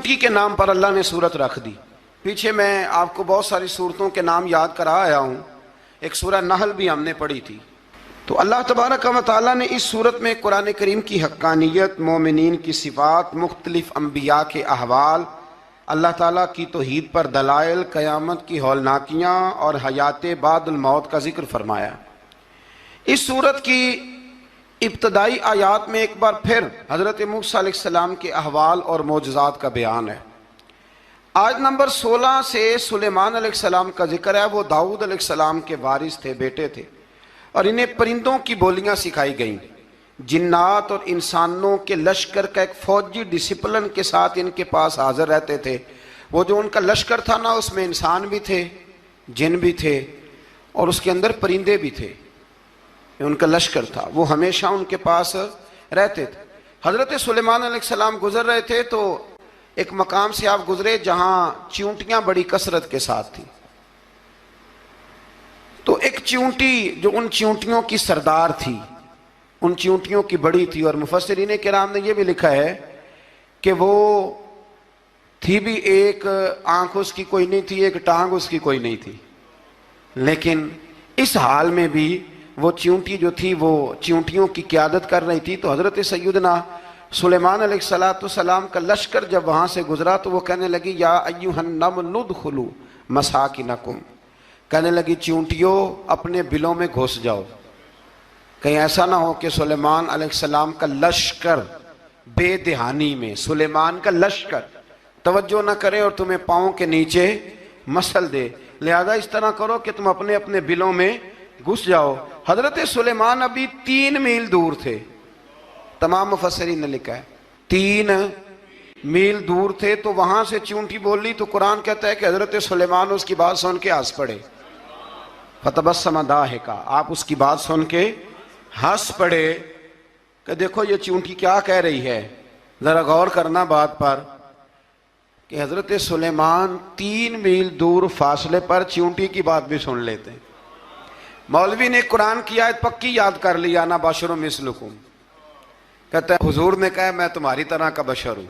چیونٹی کے نام پر اللہ نے سورت رکھ دی. پیچھے میں آپ کو بہت ساری سورتوں کے نام یاد کرا آیا ہوں. ایک سورہ نحل بھی ہم نے پڑھی تھی. تو اللہ تبارک و تعالیٰ نے اس سورت میں قرآن کریم کی حقانیت، مومنین کی صفات، مختلف انبیاء کے احوال، اللہ تعالیٰ کی توحید پر دلائل، قیامت کی ہولناکیاں اور حیات بعد الموت کا ذکر فرمایا. اس سورت کی ابتدائی آیات میں ایک بار پھر حضرت موسیٰ علیہ السلام کے احوال اور معجزات کا بیان ہے. آیت نمبر 16 سے سلیمان علیہ السلام کا ذکر ہے. وہ داؤد علیہ السلام کے وارث تھے، بیٹے تھے، اور انہیں پرندوں کی بولیاں سکھائی گئیں. جنات اور انسانوں کے لشکر کا ایک فوجی ڈسپلن کے ساتھ ان کے پاس حاضر رہتے تھے. وہ جو ان کا لشکر تھا نا، اس میں انسان بھی تھے، جن بھی تھے، اور اس کے اندر پرندے بھی تھے. ان کا لشکر تھا، وہ ہمیشہ ان کے پاس رہتے تھے. حضرت سلیمان علیہ السلام گزر رہے تھے تو ایک مقام سے آپ گزرے جہاں چیونٹیاں بڑی کثرت کے ساتھ تھیں. تو ایک چیونٹی جو ان چیونٹیوں کی سردار تھی، ان چیونٹیوں کی بڑی تھی، اور مفسرین کرام نے یہ بھی لکھا ہے کہ وہ تھی بھی ایک آنکھ اس کی کوئی نہیں تھی، ایک ٹانگ اس کی کوئی نہیں تھی، لیکن اس حال میں بھی وہ چیونٹی جو تھی وہ چیونٹیوں کی قیادت کر رہی تھی. تو حضرت سیدنا سلیمان علیہ السلام کا لشکر جب وہاں سے گزرا تو وہ کہنے لگی یا ایھا النمل ادخلوا مساکنکم، کہنے لگی چیونٹیوں اپنے بلوں میں گھس جاؤ. کہیں ایسا نہ ہو کہ سلیمان علیہ السلام کا لشکر بے دہانی میں سلیمان کا لشکر توجہ نہ کرے اور تمہیں پاؤں کے نیچے مسل دے. لہذا اس طرح کرو کہ تم اپنے اپنے بلوں میں گھس جاؤ. حضرت سلیمان ابھی 3 میل دور تھے. تمام مفسرین نے لکھا ہے 3 میل دور تھے. تو وہاں سے چیونٹی بول لی تو قرآن کہتا ہے کہ حضرت سلیمان اس کی بات سن کے ہنس پڑے. فتبسم ضاحکا، آپ اس کی بات سن کے ہنس پڑے کہ دیکھو یہ چیونٹی کیا کہہ رہی ہے. ذرا غور کرنا بات پر کہ حضرت سلیمان 3 میل دور فاصلے پر چیونٹی کی بات بھی سن لیتے ہیں. مولوی نے قرآن کی آیت پکی یاد کر لی، انا بشر مثلکم. کہتا ہے حضور نے کہا میں تمہاری طرح کا بشر ہوں.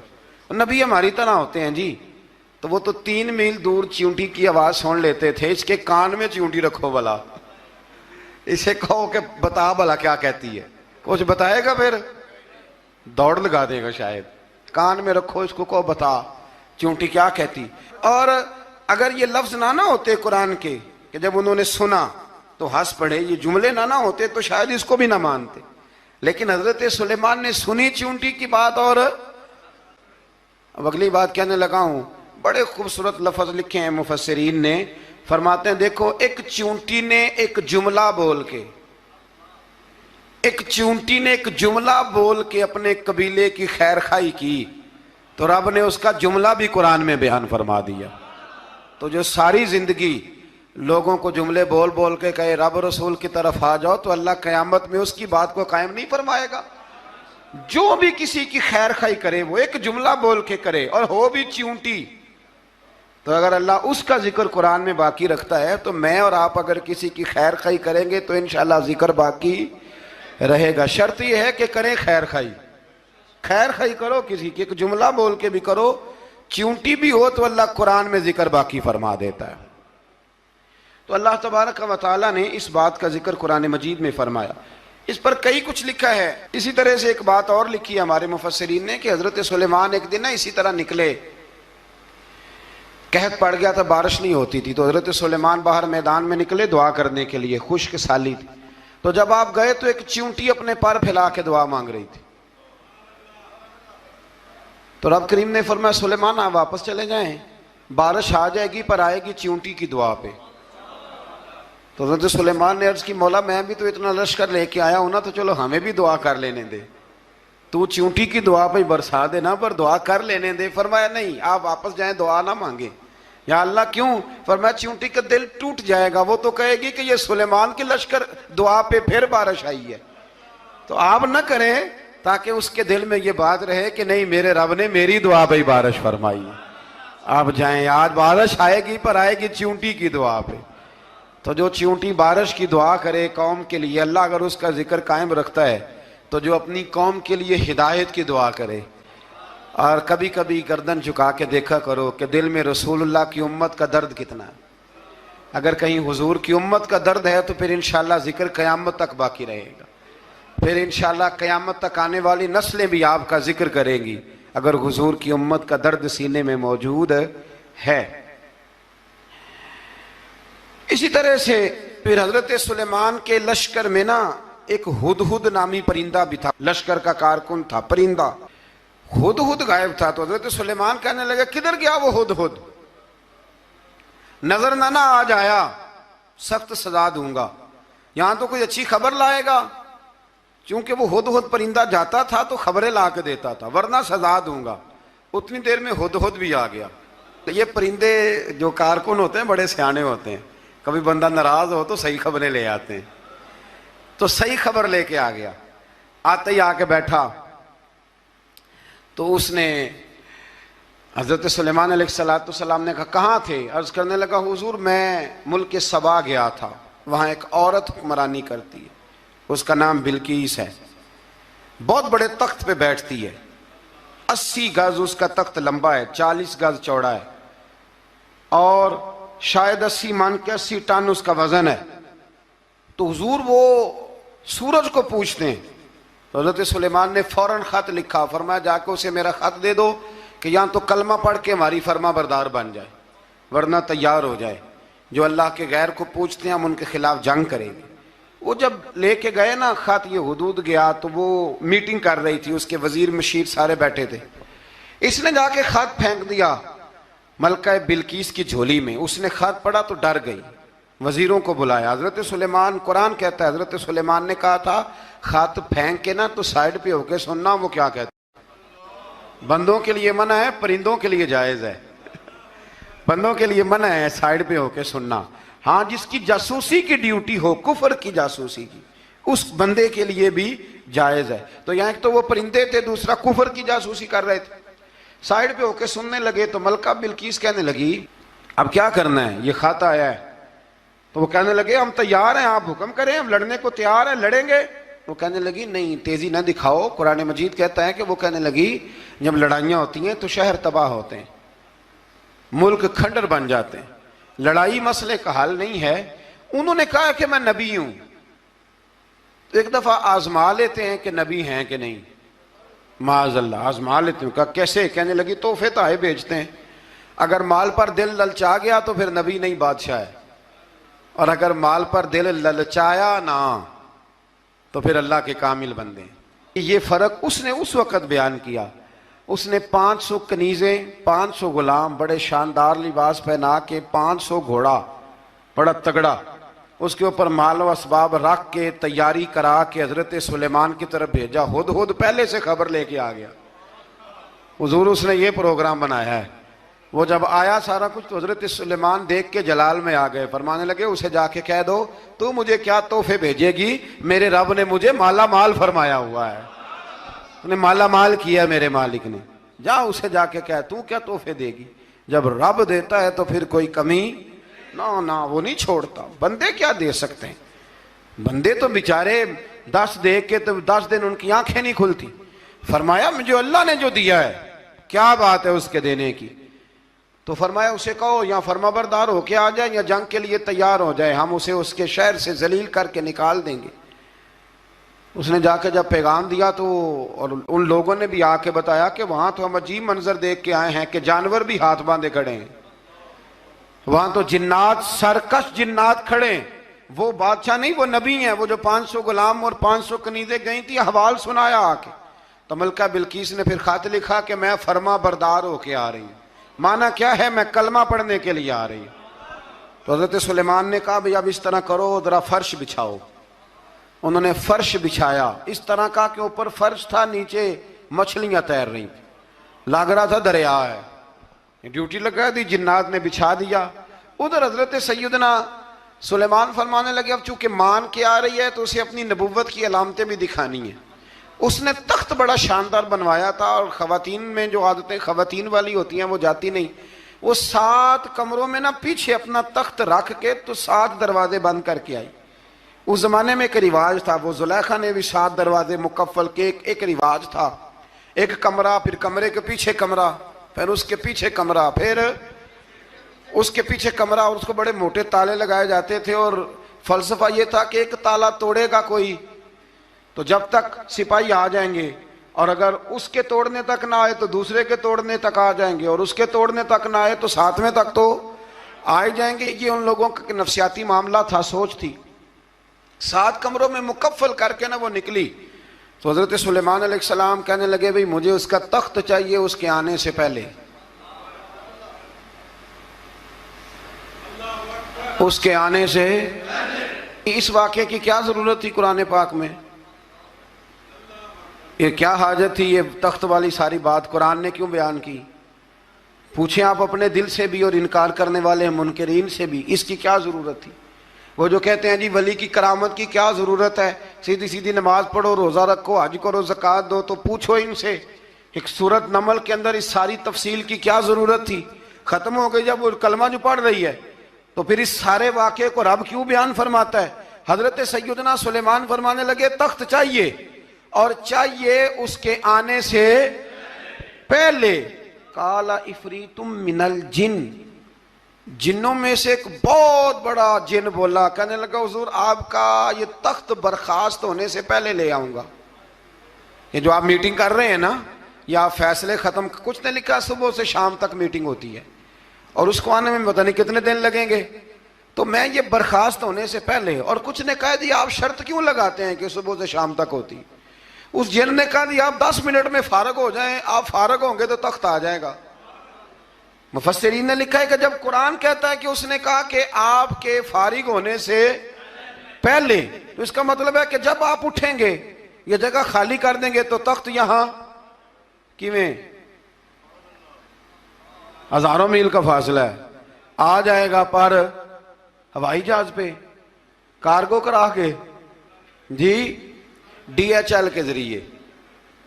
نبی ہماری طرح ہوتے ہیں جی. تو وہ تو 3 میل دور چیونٹی کی آواز سن لیتے تھے. اس کے کان میں چیونٹی رکھو بلا، اسے کہو کہ بتا بلا کیا کہتی ہے. کچھ بتائے گا پھر دوڑ لگا دے گا شاید. کان میں رکھو اس کو، کہو بتا چیونٹی کیا کہتی. اور اگر یہ لفظ نہ ہوتے قرآن کے کہ جب انہوں نے سنا تو ہنس پڑے، یہ جملے نہ ہوتے تو شاید اس کو بھی نہ مانتے. لیکن حضرت سلیمان نے سنی چیونٹی کی بات. اور اب اگلی بات کہنے لگا ہوں. بڑے خوبصورت لفظ لکھے ہیں مفسرین نے. فرماتے ہیں دیکھو ایک چیونٹی نے ایک جملہ بول کے اپنے قبیلے کی خیر خواہی کی تو رب نے اس کا جملہ بھی قرآن میں بیان فرما دیا. تو جو ساری زندگی لوگوں کو جملے بول بول کے کہے رب رسول کی طرف آ جاؤ، تو اللہ قیامت میں اس کی بات کو قائم نہیں فرمائے گا. جو بھی کسی کی خیر خواہی کرے وہ ایک جملہ بول کے کرے، اور ہو بھی چیونٹی. تو اگر اللہ اس کا ذکر قرآن میں باقی رکھتا ہے تو میں اور آپ اگر کسی کی خیر خواہی کریں گے تو انشاءاللہ ذکر باقی رہے گا. شرط یہ ہے کہ کریں خیر خواہی کرو کسی کی، ایک جملہ بول کے بھی کرو. چیونٹی بھی ہو تو اللہ قرآن میں ذکر باقی فرما دیتا ہے. تو اللہ تبارک و تعالیٰ نے اس بات کا ذکر قرآن مجید میں فرمایا. اس پر کئی کچھ لکھا ہے. اسی طرح سے ایک بات اور لکھی ہے ہمارے مفسرین نے کہ حضرت سلیمان ایک دن اسی طرح نکلے. قحط پڑ گیا تھا، بارش نہیں ہوتی تھی. تو حضرت سلیمان باہر میدان میں نکلے دعا کرنے کے لیے، خشک سالی تھی. تو جب آپ گئے تو ایک چیونٹی اپنے پر پھیلا کے دعا مانگ رہی تھی. تو رب کریم نے فرمایا سلیمان آپ واپس چلے جائیں، بارش آ جائے گی پر آئے گی چیونٹی کی دعا پہ. تو حضرت سلیمان نے عرض کی مولا میں بھی تو اتنا لشکر لے کے آیا ہوں نا، تو چلو ہمیں بھی دعا کر لینے دے. تو چیونٹی کی دعا پہ برسا دینا پر دعا کر لینے دے. فرمایا نہیں آپ واپس جائیں، دعا نہ مانگیں. یا اللہ کیوں؟ فرمایا چیونٹی کا دل ٹوٹ جائے گا، وہ تو کہے گی کہ یہ سلیمان کے لشکر دعا پہ پھر بارش آئی ہے. تو آپ نہ کریں تاکہ اس کے دل میں یہ بات رہے کہ نہیں میرے رب نے میری دعا پہ بارش فرمائی ہے. آپ جائیں، آج بارش آئے گی پر آئے گی چیونٹی کی دعا پہ. تو جو چیونٹی بارش کی دعا کرے قوم کے لیے، اللہ اگر اس کا ذکر قائم رکھتا ہے تو جو اپنی قوم کے لیے ہدایت کی دعا کرے اور کبھی کبھی گردن جھکا کے دیکھا کرو کہ دل میں رسول اللہ کی امت کا درد کتنا ہے. اگر کہیں حضور کی امت کا درد ہے تو پھر انشاءاللہ ذکر قیامت تک باقی رہے گا. پھر انشاءاللہ قیامت تک آنے والی نسلیں بھی آپ کا ذکر کریں گی اگر حضور کی امت کا درد سینے میں موجود ہے. اسی طرح سے پھر حضرت سلیمان کے لشکر میں نا ایک ہدہد نامی پرندہ بھی تھا. لشکر کا کارکن تھا پرندہ. ہدہد غائب تھا تو حضرت سلیمان کہنے لگے کدھر گیا وہ ہدہد؟ نظر نہ آ جایا سخت سزا دوں گا. یہاں تو کوئی اچھی خبر لائے گا. چونکہ وہ ہدہد پرندہ جاتا تھا تو خبریں لا کے دیتا تھا، ورنہ سزا دوں گا. اتنی دیر میں ہدہد بھی آ گیا. یہ پرندے جو کارکن ہوتے ہیں بڑے سیانے ہوتے ہیں. کبھی بندہ ناراض ہو تو صحیح خبریں لے آتے ہیں. تو صحیح خبر لے کے آ گیا. آتے ہی آ کے بیٹھا تو اس نے حضرت سلیمان علیہ السلام نے کہا کہاں تھے؟ عرض کرنے لگا حضور میں ملک سبا گیا تھا، وہاں ایک عورت حکمرانی کرتی ہے، اس کا نام بلقیس ہے. بہت بڑے تخت پہ بیٹھتی ہے. 80 گز اس کا تخت لمبا ہے، 40 گز چوڑا ہے، اور شاید 80 من کے 80 ٹن اس کا وزن ہے. تو حضور وہ سورج کو پوچھتے ہیں. تو حضرت سلیمان نے فوراً خط لکھا، فرمایا جا کے اسے میرا خط دے دو کہ یہاں تو کلمہ پڑھ کے ہماری فرما بردار بن جائے، ورنہ تیار ہو جائے. جو اللہ کے غیر کو پوچھتے ہیں ہم ان کے خلاف جنگ کریں گے. وہ جب لے کے گئے نا خط یہ حدود گیا تو وہ میٹنگ کر رہی تھی، اس کے وزیر مشیر سارے بیٹھے تھے. اس نے جا کے خط پھینک دیا ملکہ بلقیس کی جھولی میں. اس نے خط پڑھا تو ڈر گئی، وزیروں کو بلایا. حضرت سلیمان، قرآن کہتا ہے حضرت سلیمان نے کہا تھا خط پھینک کے نا تو سائڈ پہ ہو کے سننا وہ کیا کہتا ہے. بندوں کے لیے منع ہے، پرندوں کے لیے جائز ہے. بندوں کے لیے منع ہے سائڈ پہ ہو کے سننا. ہاں جس کی جاسوسی کی ڈیوٹی ہو، کفر کی جاسوسی کی، اس بندے کے لیے بھی جائز ہے. تو یہاں ایک تو وہ پرندے تھے، دوسرا کفر کی جاسوسی کر رہے تھے. سائڈ پہ ہو کے سننے لگے تو ملکہ بلقیس کہنے لگی اب کیا کرنا ہے، یہ خط آیا ہے. تو وہ کہنے لگے ہم تیار ہیں، آپ حکم کریں، ہم لڑنے کو تیار ہیں، لڑیں گے. وہ کہنے لگی نہیں تیزی نہ دکھاؤ. قرآن مجید کہتا ہے کہ وہ کہنے لگی جب لڑائیاں ہوتی ہیں تو شہر تباہ ہوتے ہیں، ملک کھنڈر بن جاتے ہیں. لڑائی مسئلے کا حل نہیں ہے. انہوں نے کہا کہ میں نبی ہوں. تو ایک دفعہ آزما لیتے ہیں کہ نبی ہیں کہ نہیں. معاذ اللہ آزما لیتے ہیں. کہا کیسے؟ کہنے لگی تحفے تحائف بھیجتے ہیں. اگر مال پر دل للچا گیا تو پھر نبی نہیں بادشاہ ہے، اور اگر مال پر دل للچایا نہ تو پھر اللہ کے کامل بندے ہیں. یہ فرق اس نے اس وقت بیان کیا. اس نے 500 کنیزیں، 500 غلام، بڑے شاندار لباس پہنا کے، 500 گھوڑا بڑا تگڑا، اس کے اوپر مال و اسباب رکھ کے تیاری کرا کے حضرت سلیمان کی طرف بھیجا. ہدہد پہلے سے خبر لے کے آ گیا. حضور اس نے یہ پروگرام بنایا ہے. وہ جب آیا سارا کچھ تو حضرت سلیمان دیکھ کے جلال میں آ گئے. فرمانے لگے اسے جا کے کہہ دو تو مجھے کیا تحفے بھیجے گی، میرے رب نے مجھے مالا مال فرمایا ہوا ہے، انہیں مالا مال کیا میرے مالک نے. جا اسے جا کے کہہ تو کیا تحفے دے گی. جب رب دیتا ہے تو پھر کوئی کمی نہ وہ نہیں چھوڑتا. بندے کیا دے سکتے ہیں؟ بندے تو بیچارے 10 دے کے تو 10 دن ان کی آنکھیں نہیں کھلتی. فرمایا مجھے اللہ نے جو دیا ہے کیا بات ہے اس کے دینے کی. تو فرمایا اسے کہو یا فرما بردار ہو کے آ جائے یا جنگ کے لیے تیار ہو جائے، ہم اسے اس کے شہر سے ذلیل کر کے نکال دیں گے. اس نے جا کے جب پیغام دیا تو اور ان لوگوں نے بھی آ کے بتایا کہ وہاں تو ہم عجیب منظر دیکھ کے آئے ہیں کہ جانور بھی ہاتھ باندھے کھڑے ہیں، وہاں تو جنات، سرکش جنات کھڑے ہیں. وہ بادشاہ نہیں، وہ نبی ہیں. وہ جو 500 غلام اور 500 کنیزیں گئی تھی حوال سنایا آ کے. تو ملکہ بلقیس نے پھر خط لکھا کہ میں فرما بردار ہو کے آ رہی ہوں. مانا کیا ہے؟ میں کلمہ پڑھنے کے لیے آ رہی ہوں. تو حضرت سلیمان نے کہا بھئی اب اس طرح کرو، ذرا فرش بچھاؤ. انہوں نے فرش بچھایا اس طرح کا کہ اوپر فرش تھا، نیچے مچھلیاں تیر رہی تھیں، لگ رہا تھا دریا ہے. ڈیوٹی لگا دی، جنات نے بچھا دیا. ادھر حضرت سیدنا سلیمان فرمانے لگے اب چونکہ مان کے آ رہی ہے تو اسے اپنی نبوت کی علامتیں بھی دکھانی ہیں. اس نے تخت بڑا شاندار بنوایا تھا، اور خواتین میں جو عادتیں خواتین والی ہوتی ہیں وہ جاتی نہیں. وہ 7 کمروں میں نا پیچھے اپنا تخت رکھ کے تو 7 دروازے بند کر کے آئی. اس زمانے میں ایک رواج تھا، وہ زلیخا نے بھی 7 دروازے مکفل کے ایک رواج تھا. ایک کمرہ، پھر کمرے کے پیچھے کمرہ، پھر اس کے پیچھے کمرہ، پھر اس کے پیچھے کمرہ، اور اس کو بڑے موٹے تالے لگائے جاتے تھے، اور فلسفہ یہ تھا کہ ایک تالا توڑے گا کوئی تو جب تک سپاہی آ جائیں گے، اور اگر اس کے توڑنے تک نہ آئے تو دوسرے کے توڑنے تک آ جائیں گے، اور اس کے توڑنے تک نہ آئے تو ساتویں تک تو آئے جائیں گے۔ یہ ان لوگوں کا نفسیاتی معاملہ تھا، سوچ تھی۔ 7 کمروں میں مکفل کر کے وہ نکلی تو حضرت سلیمان علیہ السلام کہنے لگے بھئی مجھے اس کا تخت چاہیے اس کے آنے سے پہلے، اس کے آنے سے۔ اس واقعے کی کیا ضرورت تھی قرآن پاک میں؟ یہ کیا حاجت تھی یہ تخت والی ساری بات قرآن نے کیوں بیان کی؟ پوچھیں آپ اپنے دل سے بھی اور انکار کرنے والے منکرین سے بھی، اس کی کیا ضرورت تھی؟ وہ جو کہتے ہیں جی ولی کی کرامت کی کیا ضرورت ہے، سیدھی سیدھی نماز پڑھو، روزہ رکھو، حج کرو، زکوٰۃ دو، تو پوچھو ان سے ایک سورت نمل کے اندر اس ساری تفصیل کی کیا ضرورت تھی؟ ختم ہو گئی جب وہ کلمہ جو پڑھ رہی ہے، تو پھر اس سارے واقعے کو رب کیوں بیان فرماتا ہے؟ حضرت سیدنا سلیمان فرمانے لگے تخت چاہیے، اور چاہیے اس کے آنے سے پہلے۔ قال عفریت من الجن، جنوں میں سے ایک بہت بڑا جن بولا، کہنے لگا حضور آپ کا یہ تخت برخاست ہونے سے پہلے لے آؤں گا۔ یہ جو آپ میٹنگ کر رہے ہیں نا، یا آپ فیصلے ختم، کچھ نے لکھا صبح سے شام تک میٹنگ ہوتی ہے اور اس کو آنے میں پتہ نہیں کتنے دن لگیں گے، تو میں یہ برخاست ہونے سے پہلے، اور کچھ نے کہا دی آپ شرط کیوں لگاتے ہیں کہ صبح سے شام تک ہوتی؟ اس جن نے کہا دی آپ 10 منٹ میں فارغ ہو جائیں، آپ فارغ ہوں گے تو تخت آ جائے گا۔ مفسرین نے لکھا ہے کہ جب قرآن کہتا ہے کہ اس نے کہا کہ آپ کے فارغ ہونے سے پہلے، تو اس کا مطلب ہے کہ جب آپ اٹھیں گے، یہ جگہ خالی کر دیں گے تو تخت یہاں کیویں ہزاروں میل کا فاصلہ ہے آ جائے گا، پر ہوائی جہاز پہ کارگو کرا کے، جی DHL کے ذریعے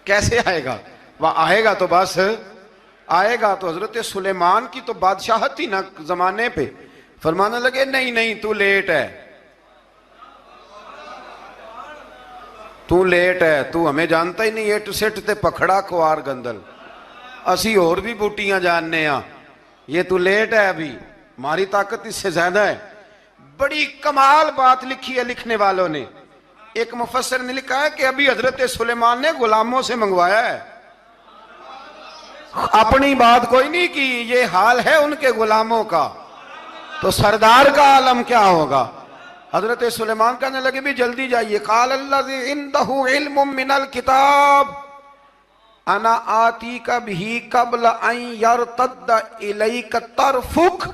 کیسے آئے گا؟ وہ آئے گا تو بس آئے گا۔ تو حضرت سلیمان کی تو بادشاہت تھی نا زمانے پہ، فرمانے لگے نہیں نہیں تو لیٹ ہے، تو لیٹ ہے، تو ہمیں جانتا ہی نہیں، ایٹ سٹ تے پکھڑا کوار گندل، اسی اور بھی بوٹیاں جاننے ہاں، یہ تو لیٹ ہے، ابھی ہماری طاقت اس سے زیادہ ہے۔ بڑی کمال بات لکھی ہے لکھنے والوں نے۔ ایک مفسر نے لکھا ہے کہ ابھی حضرت سلیمان نے غلاموں سے منگوایا ہے، اپنی بات کوئی نہیں کی، یہ حال ہے ان کے غلاموں کا، تو سردار کا عالم کیا ہوگا؟ حضرت سلیمان کہنے لگے بھی جلدی جائیے۔ قال الذی عنده علم من الکتاب انا آتیک بہ قبل ان یرتد الیک طرفک،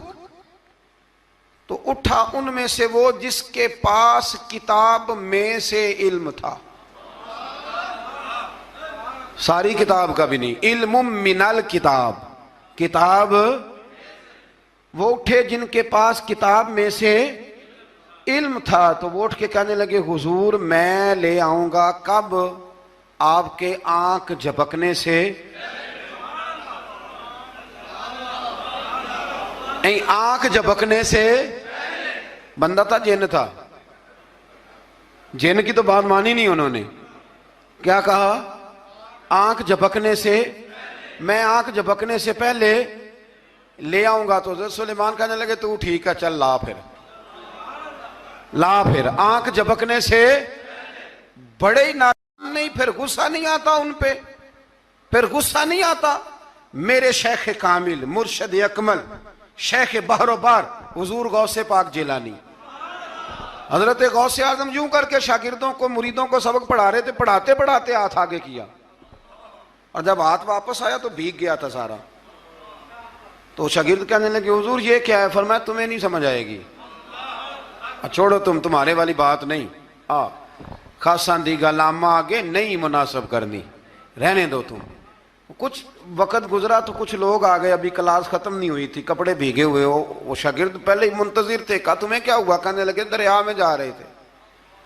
تو اٹھا ان میں سے وہ جس کے پاس کتاب میں سے علم تھا، ساری کتاب کا بھی نہیں، علم من الکتاب، کتاب، وہ اٹھے جن کے پاس کتاب میں سے علم تھا، تو وہ اٹھ کے کہنے لگے حضور میں لے آؤں گا، کب؟ آپ کے آنکھ جھپکنے سے، آنکھ جھپکنے سے، بندہ تھا جن تھا، جن کی تو بات مانی نہیں انہوں نے، کیا کہا؟ آنکھ جھپکنے سے، میں آنکھ جھپکنے سے پہلے لے آؤں گا۔ تو حضرت سلیمان کہنے لگے تو ٹھیک ہے چل لا، پھر لا، پھر آنکھ جھپکنے سے بڑے ہی نہیں، پھر غصہ نہیں آتا ان پہ، پھر غصہ نہیں آتا۔ میرے شیخ کامل، مرشد اکمل، شیخ بحر و بار، حضور غوث پاک جیلانی، حضرت غوث اعظم یوں کر کے شاگردوں کو، مریدوں کو سبق پڑھا رہے تھے، پڑھاتے پڑھاتے ہاتھ آگے کیا، اور جب ہاتھ واپس آیا تو بھیگ گیا تھا سارا۔ تو شاگرد کہنے لگے حضور یہ کیا ہے؟ فرمایا تمہیں نہیں سمجھ آئے گی، چھوڑو تمہارے والی بات نہیں، خاصاں دی گل آما آگے نہیں مناسب کرنی، رہنے دو تم۔ کچھ وقت گزرا تو کچھ لوگ آ گئے، ابھی کلاس ختم نہیں ہوئی تھی، کپڑے بھیگے ہوئے ہو، وہ شاگرد پہلے ہی منتظر تھے، کہا تمہیں کیا ہوا؟ کہنے لگے دریا میں جا رہے تھے،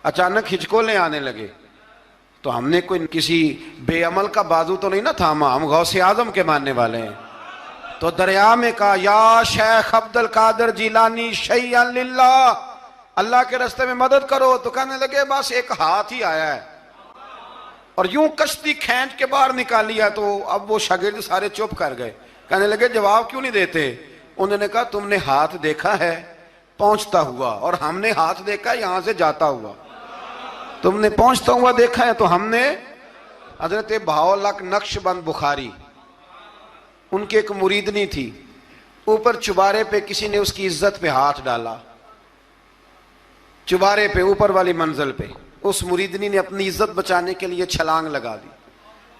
اچانک ہچکولیں آنے لگے، تو ہم نے کوئی کسی بے عمل کا بازو تو نہیں نہ تھاما، ہم غوث اعظم کے ماننے والے ہیں، تو دریا میں کہا یا شیخ عبد القادر جیلانی شیئا للہ، اللہ کے راستے میں مدد کرو۔ تو کہنے لگے بس ایک ہاتھ ہی آیا ہے، اور یوں کشتی کھینچ کے باہر نکالی ہے. تو اب وہ شاگرد سارے چپ کر گئے, کہنے لگے جواب کیوں نہیں دیتے؟ انہوں نے کہا تم نے ہاتھ دیکھا ہے پہنچتا ہوا, اور ہم نے ہاتھ دیکھا یہاں سے جاتا ہوا. تم نے پہنچتا ہوا دیکھا ہے تو ہم نے. حضرت بہاؤالحق نقشبند بخاری, ان کی ایک مریدنی تھی, اوپر چبارے پہ کسی نے اس کی عزت پہ ہاتھ ڈالا, چبارے پہ اوپر والی منزل پہ. اس مریدنی نے اپنی عزت بچانے کے لیے چھلانگ لگا دی.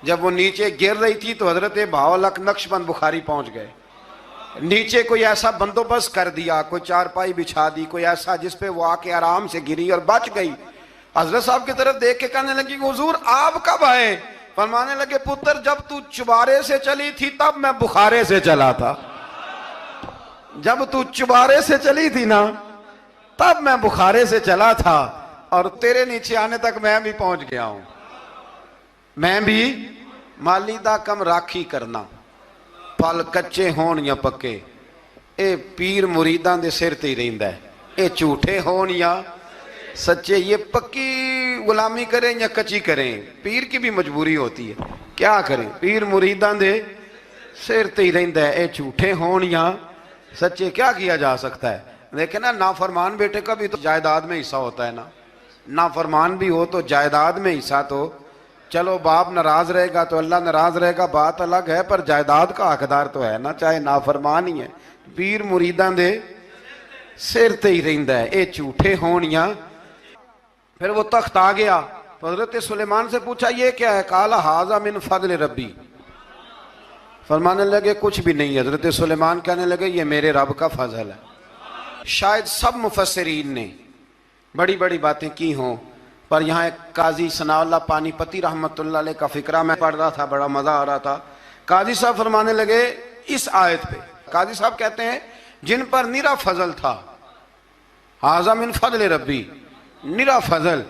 جب وہ نیچے گر رہی تھی تو حضرت بہاؤالحق نقشبند بخاری پہنچ گئے. نیچے کوئی ایسا بندوبست کر دیا, کوئی چارپائی بچھا دی, کوئی ایسا جس پہ وہ آ کے آرام سے گری اور بچ گئی. حضرت صاحب کی طرف دیکھ کے کہنے لگی حضور آپ کب آئے؟ فرمانے لگے پتر جب تو چبارے سے چلی تھی تب میں بخارے سے چلا تھا. جب تو چبارے سے چلی تھی نا تب میں بخارے سے چلا تھا, اور تیرے نیچے آنے تک میں بھی پہنچ گیا ہوں. میں بھی مالی دا کم راکھی کرنا, پھل کچے ہون یا پکے, اے پیر مریداں دے سر تے ہی رہندا ہے. اے جھوٹے ہون یا سچے, یہ پکی غلامی کریں یا کچی کریں, پیر کی بھی مجبوری ہوتی ہے. کیا کریں, پیر مریداں دے سر تے ہی رہندا ہے. اے جھوٹے ہون یا سچے, کیا کیا جا سکتا ہے؟ لیکن نا نافرمان بیٹے کا بھی تو جائیداد میں حصہ ہوتا ہے نا. نافرمان بھی ہو تو جائیداد میں حصہ, تو چلو باپ ناراض رہے گا تو اللہ ناراض رہے گا, بات الگ ہے, پر جائیداد کا حقدار تو ہے نا, چاہے نافرمان ہی ہے. پیر مریداں دے سر تے ہی رہندا ہے. اے جھوٹے ہون یا. پھر وہ تخت آ گیا تو حضرت سلیمان سے پوچھا یہ کیا ہے؟ قال ھذا من فضل ربی. فرمانے لگے کچھ بھی نہیں. حضرت سلیمان کہنے لگے یہ میرے رب کا فضل ہے. شاید سب مفسرین نے بڑی بڑی باتیں کی ہوں, پر یہاں ایک قاضی ثناء اللہ پانی پتی رحمت اللہ علیہ کا فقرہ میں پڑھ رہا تھا, بڑا مزہ آ رہا تھا. قاضی صاحب فرمانے لگے اس آیت پہ, قاضی صاحب کہتے ہیں جن پر نرا فضل تھا, ھذا من فضل ربی, نرا فضل.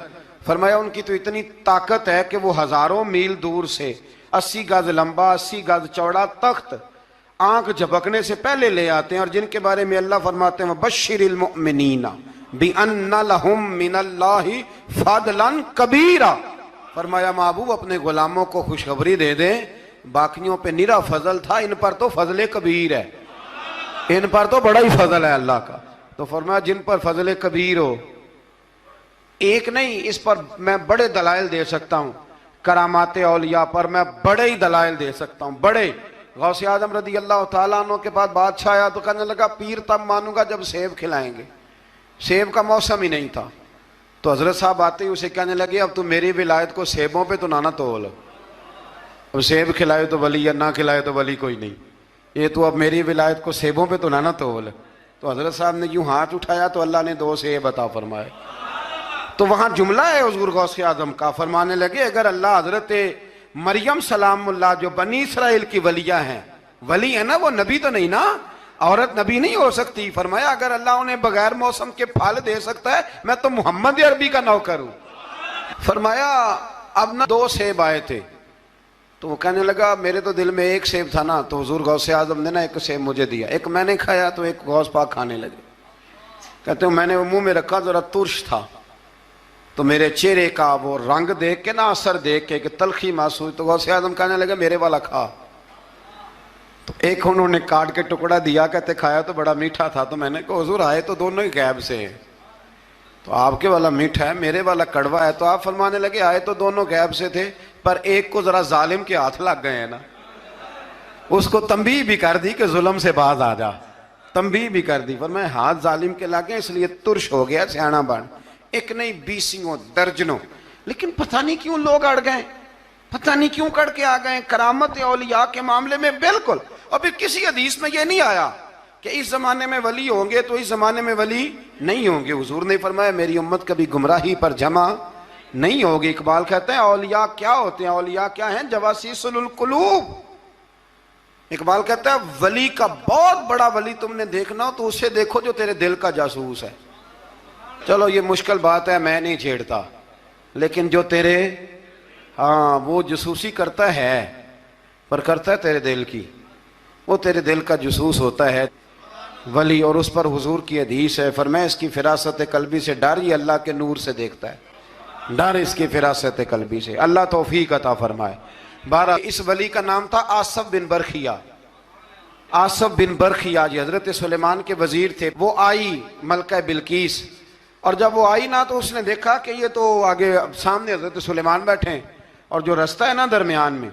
فرمایا ان کی تو اتنی طاقت ہے کہ وہ ہزاروں میل دور سے 80 گز لمبا 80 گز چوڑا تخت آنکھ جھپکنے سے پہلے لے آتے ہیں, اور جن کے بارے میں اللہ فرماتے ہیں بشر المؤمنین بِأَنَّ لَهُم مِّنَ اللَّهِ فَضْلًا كَبِيرًا. فرمایا محبوب اپنے غلاموں کو خوشخبری دے دیں, باقیوں پہ نرا فضل تھا, ان پر تو فضل کبیر ہے, ان پر تو بڑا ہی فضل ہے اللہ کا. تو فرمایا جن پر فضل کبیر ہو, ایک نہیں, اس پر میں بڑے دلائل دے سکتا ہوں. کرامات اولیاء پر میں بڑے ہی دلائل دے سکتا ہوں, بڑے. غوث اعظم رضی اللہ تعالیٰ عنہ کے بعد بادشاہ آیا تو کہنے لگا پیر تب مانوں گا جب سیب کھلائیں گے. سیب کا موسم ہی نہیں تھا. تو حضرت صاحب آتے ہی اسے کہنے لگے اب تو میری ولایت کو سیبوں پہ تو نہ تول, اب سیب کھلائے تو ولی یا نہ کھلائے تو ولی کوئی نہیں, یہ تو اب میری ولایت کو سیبوں پہ تو نہ تول. تو حضرت صاحب نے یوں ہاتھ اٹھایا تو اللہ نے 2 سیب عطا فرمائے. تو وہاں جملہ ہے حضور غوث اعظم کا, فرمانے لگے اگر اللہ حضرت مریم سلام اللہ جو بنی اسرائیل کی ولیہ ہیں, ولی ہے نا, وہ نبی تو نہیں نا, عورت نبی نہیں ہو سکتی. فرمایا اگر اللہ انہیں بغیر موسم کے پھل دے سکتا ہے, میں تو محمد عربی کا نوکر ہوں. فرمایا اب نہ 2 سیب آئے تھے, تو وہ کہنے لگا میرے تو دل میں 1 سیب تھا نا, تو حضور غوث اعظم نے نا 1 سیب مجھے دیا, 1 میں نے کھایا تو 1 غوث پاک کھانے لگے. کہتے ہیں میں نے وہ منہ میں رکھا, ذرا ترش تھا, تو میرے چہرے کا وہ رنگ دیکھ کے نا, اثر دیکھ کے کہ تلخی محسوس, تو غوث اعظم کہنے لگے میرے والا کھا. تو 1 انہوں نے کاٹ کے ٹکڑا دیا, کہتے کھایا تو بڑا میٹھا تھا. تو میں نے کہا حضور آئے تو دونوں ہی غیب سے ہیں, تو آپ کے والا میٹھا ہے میرے والا کڑوا ہے. تو آپ فرمانے لگے آئے تو دونوں غیب سے تھے, پر ایک کو ذرا ظالم کے ہاتھ لگ گئے ہیں نا, اس کو تنبیہ بھی کر دی کہ ظلم سے باز آ جا, تنبیہ بھی کر دی. فرمایا ہاتھ ظالم کے لگے اس لیے ترش ہو گیا, سیانا بن. 1 نہیں 20 درجنوں. لیکن پتہ نہیں کیوں لوگ اڑ گئے, پتہ نہیں کیوں کڑ کے آ گئے کرامت اولیاء کے معاملے میں. بالکل. اور پھر کسی حدیث میں یہ نہیں آیا کہ اس زمانے میں ولی ہوں گے تو اس زمانے میں ولی نہیں ہوں گے. حضور نے فرمایا میری امت کبھی گمراہی پر جمع نہیں ہوگی. اقبال کہتے ہیں اولیاء کیا ہوتے ہیں؟ اولیاء کیا ہیں؟ جواسیس القلوب. اقبال کہتا ہے ولی کا بہت بڑا ولی تم نے دیکھنا ہو تو اسے دیکھو جو تیرے دل کا جاسوس ہے. چلو یہ مشکل بات ہے, میں نہیں چھیڑتا, لیکن جو تیرے وہ جاسوسی کرتا ہے, پر کرتا ہے تیرے دل کی, وہ تیرے دل کا جاسوس ہوتا ہے ولی. اور اس پر حضور کی حدیث ہے, فرمایا اس کی فراست قلبی سے ڈر, یہ اللہ کے نور سے دیکھتا ہے. ڈر اس کی فراست قلبی سے، اللہ توفیق عطا فرمائے۔ بہرحال اس ولی کا نام تھا آصف بن برخیا۔ آصف بن برخیا جی حضرت سلیمان کے وزیر تھے۔ وہ آئی ملکہ بلقیس، اور جب وہ آئی نا تو اس نے دیکھا کہ یہ تو آگے سامنے حضرت سلیمان بیٹھے ہیں، اور جو رستہ ہے نا درمیان میں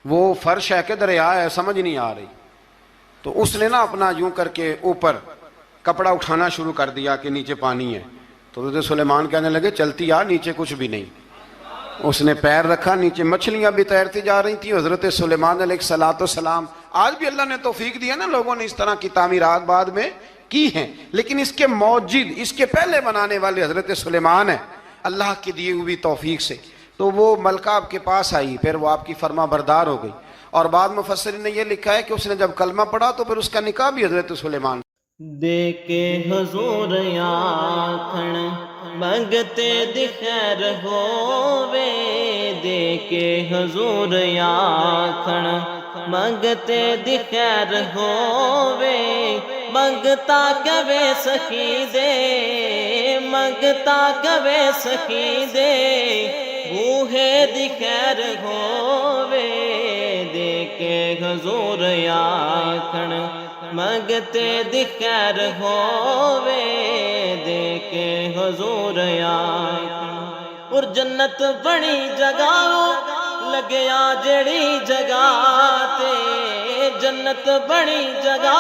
وہ فرش ہے کہ دریا ہے سمجھ نہیں آ رہی، تو اس نے نا اپنا یوں کر کے اوپر کپڑا اٹھانا شروع کر دیا کہ نیچے پانی ہے، تو حضرت سلیمان کہنے لگے چلتی آ، نیچے کچھ بھی نہیں۔ اس نے پیر رکھا، نیچے مچھلیاں بھی تیرتی جا رہی تھیں۔ حضرت سلیمان علیہ السلام، آج بھی اللہ نے توفیق دی ہے نا، لوگوں نے اس طرح کی تعمیرات بعد میں کی ہیں، لیکن اس کے موجد، اس کے پہلے بنانے والے حضرت سلیمان ہیں اللہ کی دی ہوئی توفیق سے۔ تو وہ ملکہ آپ کے پاس آئی، پھر وہ آپ کی فرما بردار ہو گئی، اور بعد مفسرین نے یہ لکھا ہے کہ اس نے جب کلمہ پڑھا تو پھر اس کا نکاح بھی حضرت سلیمان۔ دے کے حضور آکھن منگتے دی خیر ہووے، دے کے حضور آکھن منگتے دی خیر ہووے، منگتا کبے سخی دے، منگتا کبے سخی دے، بوہے دی خیر ہووے، دے کے حضور آکھن منگتے دی خیر ہووے، دے کے حضور آکھن۔ اور جنت بڑی جگہ لگیا جڑی جگہ تے، جنت بڑی جگہ